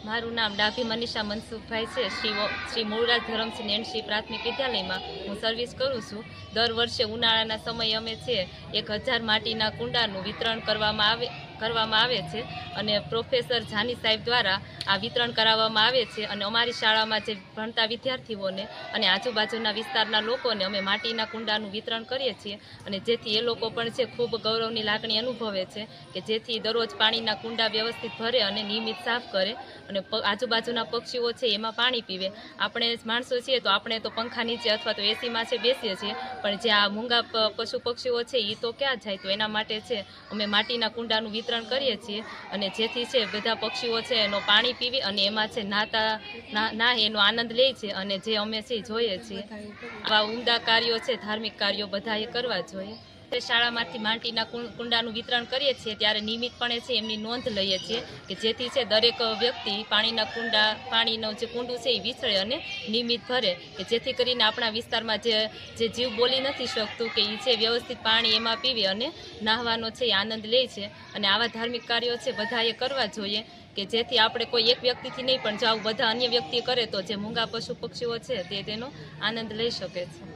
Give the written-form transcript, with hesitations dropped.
મારું નામ ડાભી મનીષા મનસુખભાઈ છે। શ્રી મૂળરાજ ધરમસિંહ એનસી પ્રાથમિક વિદ્યાલયમાં હું સર્વિસ કરું છું। દર વર્ષે ઉનાળાના સમયે અમે છે 1000 માટીના કુંડાનું વિતરણ કરવામાં આવે છે અને પ્રોફેસર જાની સાહેબ દ્વારા આ વિતરણ કરાવવામાં આવે છે અને અમારી શાળામાં જે ભણતા વિદ્યાર્થીઓને અને આજુબાજુના વિસ્તારના લોકોને અમે માટીના કુંડાનું વિતરણ કરીએ છીએ અને જેથી એ લોકો પણ છે ખૂબ ગૌરવની લાગણી અનુભવે છે કે જેથી દરરોજ પાણીના કુંડા વ્યવસ્થિત ભરે અને નિયમિત સાફ કરે અને આજુબાજુના પક્ષીઓ છે એમાં પાણી પીવે। આપણે માણસો છીએ તો આપણે તો પંખા નીચે અથવા તો એસીમાં છે બેસીએ છીએ, પણ જે આ મૂંગા પશુ પક્ષીઓ છે એ તો ક્યાં જાય, તો એના માટે છે અમે માટીના કુંડાનું વિતરણ કરીએ છીએ અને જેથી છે બધા પક્ષીઓ છે એનો પાણી પીવી અને એમાં છે નાહે એનો આનંદ લે છે અને જે અમે છે જોઈએ છીએ। આવા ઉમદા કાર્યો છે, ધાર્મિક કાર્યો બધાએ કરવા જોઈએ। શાળામાંથી માટીના કુંડાનું વિતરણ કરીએ છીએ ત્યારે નિયમિતપણે છે એમની નોંધ લઈએ છીએ કે જેથી છે દરેક વ્યક્તિ પાણીનું જે કુંડું છે એ વિસરે અને નિયમિત ભરે કે જેથી કરીને આપણા વિસ્તારમાં જે જીવ બોલી નથી શકતું કે એ છે વ્યવસ્થિત પાણી એમાં પીવે અને નાહવાનો છે એ આનંદ લે છે અને આવા ધાર્મિક કાર્યો છે બધાએ કરવા જોઈએ કે જેથી આપણે કોઈ એક વ્યક્તિથી નહીં પણ જો આવું બધા અન્ય વ્યક્તિ કરે તો જે મૂંગા પશુ પક્ષીઓ છે તેનો આનંદ લઈ શકે છે।